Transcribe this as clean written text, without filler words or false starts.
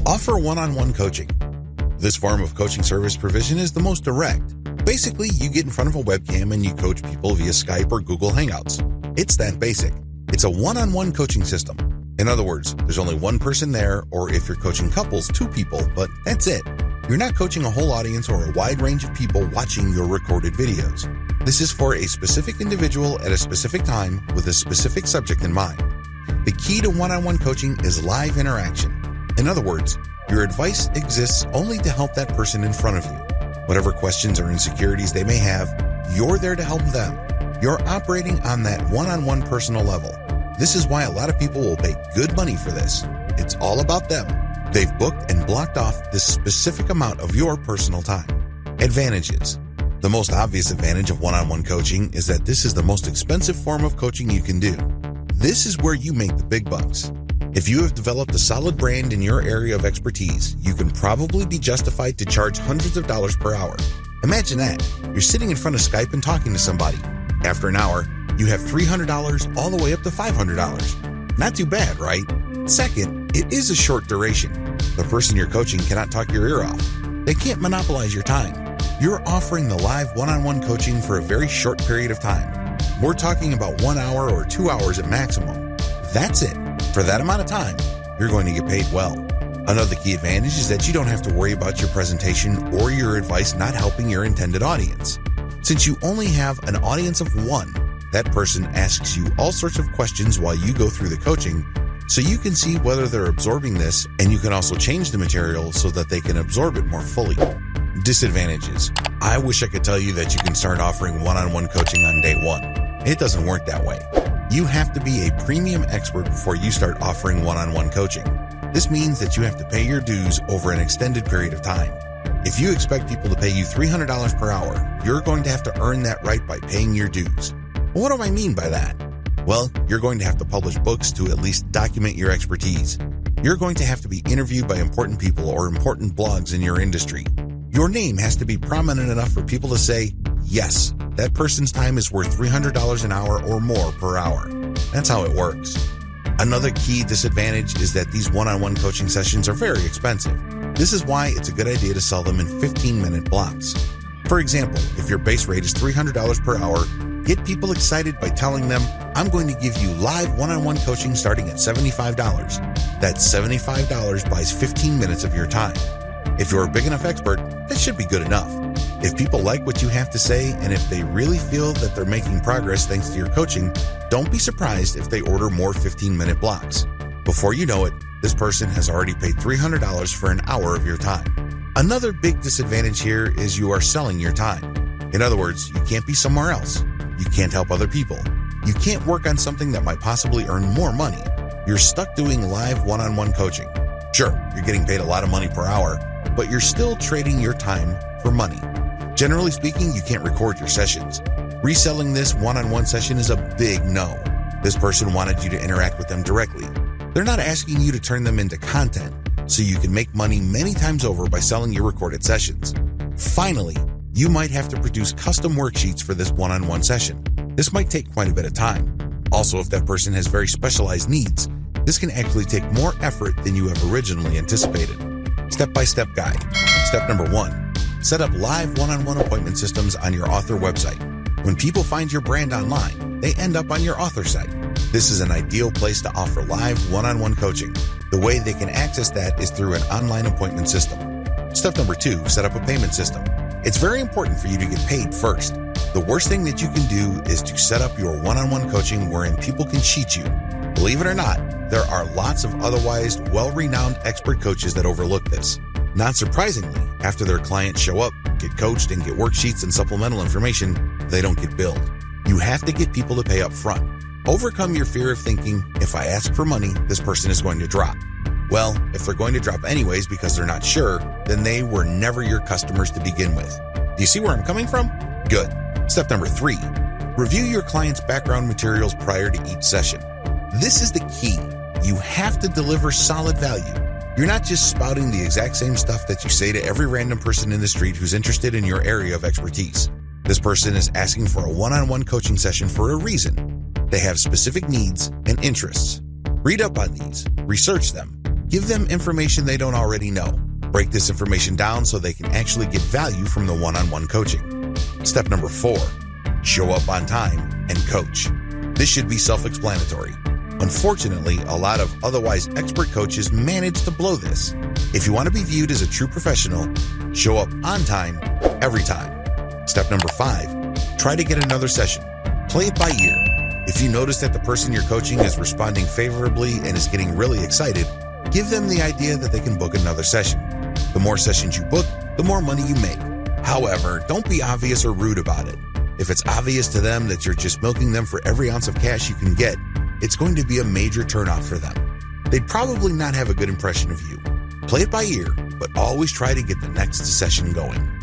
Offer one-on-one coaching. This form of coaching service provision is the most direct. Basically, you get in front of a webcam and you coach people via Skype or Google Hangouts. It's that basic. It's a one-on-one coaching system. In other words, there's only one person there, or if you're coaching couples, 2 people, but that's it. You're not coaching a whole audience or a wide range of people watching your recorded videos. This is for a specific individual at a specific time with a specific subject in mind. The key to one-on-one coaching is live interaction. In other words, your advice exists only to help that person in front of you. Whatever questions or insecurities they may have, you're there to help them. You're operating on that one-on-one personal level. This is why a lot of people will pay good money for this. It's all about them. They've booked and blocked off this specific amount of your personal time. Advantages. The most obvious advantage of one-on-one coaching is that this is the most expensive form of coaching you can do. This is where you make the big bucks. If you have developed a solid brand in your area of expertise, you can probably be justified to charge hundreds of dollars per hour. Imagine that. You're sitting in front of Skype and talking to somebody. After an hour, you have $300 all the way up to $500. Not too bad, right? Second, it is a short duration. The person you're coaching cannot talk your ear off. They can't monopolize your time. You're offering the live one-on-one coaching for a very short period of time. We're talking about 1 hour or 2 hours at maximum. That's it. For that amount of time, you're going to get paid well. Another key advantage is that you don't have to worry about your presentation or your advice not helping your intended audience. Since you only have an audience of 1, that person asks you all sorts of questions while you go through the coaching, so you can see whether they're absorbing this, and you can also change the material so that they can absorb it more fully. Disadvantages. I wish I could tell you that you can start offering one-on-one coaching on day 1. It doesn't work that way. You have to be a premium expert before you start offering one-on-one coaching. This means that you have to pay your dues over an extended period of time. If you expect people to pay you $300 per hour, you're going to have to earn that right by paying your dues. What do I mean by that? Well, you're going to have to publish books to at least document your expertise. You're going to have to be interviewed by important people or important blogs in your industry. Your name has to be prominent enough for people to say, yes, that person's time is worth $300 an hour or more per hour. That's how it works. Another key disadvantage is that these one-on-one coaching sessions are very expensive. This is why it's a good idea to sell them in 15-minute blocks. For example, if your base rate is $300 per hour, get people excited by telling them, I'm going to give you live one-on-one coaching starting at $75. That's $75 buys 15 minutes of your time. If you're a big enough expert, that should be good enough. If people like what you have to say, and if they really feel that they're making progress thanks to your coaching, don't be surprised if they order more 15-minute blocks. Before you know it, this person has already paid $300 for an hour of your time. Another big disadvantage here is you are selling your time. In other words, you can't be somewhere else. You can't help other people. You can't work on something that might possibly earn more money. You're stuck doing live one-on-one coaching. Sure, you're getting paid a lot of money per hour, but you're still trading your time for money. Generally speaking, you can't record your sessions. Reselling this one-on-one session is a big no. This person wanted you to interact with them directly. They're not asking you to turn them into content, so you can make money many times over by selling your recorded sessions. Finally, you might have to produce custom worksheets for this one-on-one session. This might take quite a bit of time. Also, if that person has very specialized needs, this can actually take more effort than you have originally anticipated. Step-by-step guide. Step number 1. Set up live one-on-one appointment systems on your author website. When people find your brand online, they end up on your author site. This is an ideal place to offer live one-on-one coaching. The way they can access that is through an online appointment system. Step number 2, set up a payment system. It's very important for you to get paid first. The worst thing that you can do is to set up your one-on-one coaching wherein people can cheat you. Believe it or not, there are lots of otherwise well-renowned expert coaches that overlook this. Not surprisingly, after their clients show up, get coached, and get worksheets and supplemental information, they don't get billed. You have to get people to pay up front. Overcome your fear of thinking, if I ask for money, this person is going to drop. Well, if they're going to drop anyways because they're not sure, then they were never your customers to begin with. Do you see where I'm coming from? Good. Step number 3, review your client's background materials prior to each session. This is the key. You have to deliver solid value. You're not just spouting the exact same stuff that you say to every random person in the street who's interested in your area of expertise. This person is asking for a one-on-one coaching session for a reason. They have specific needs and interests. Read up on these, research them, Give them information they don't already know. Break this information down so they can actually get value from the one-on-one coaching. Step number 4, show up on time and coach. This should be self-explanatory. Unfortunately, a lot of otherwise expert coaches manage to blow this. If you want to be viewed as a true professional, show up on time, every time. Step number 5, try to get another session. Play it by ear. If you notice that the person you're coaching is responding favorably and is getting really excited, give them the idea that they can book another session. The more sessions you book, the more money you make. However, don't be obvious or rude about it. If it's obvious to them that you're just milking them for every ounce of cash you can get, it's going to be a major turnoff for them. They'd probably not have a good impression of you. Play it by ear, but always try to get the next session going.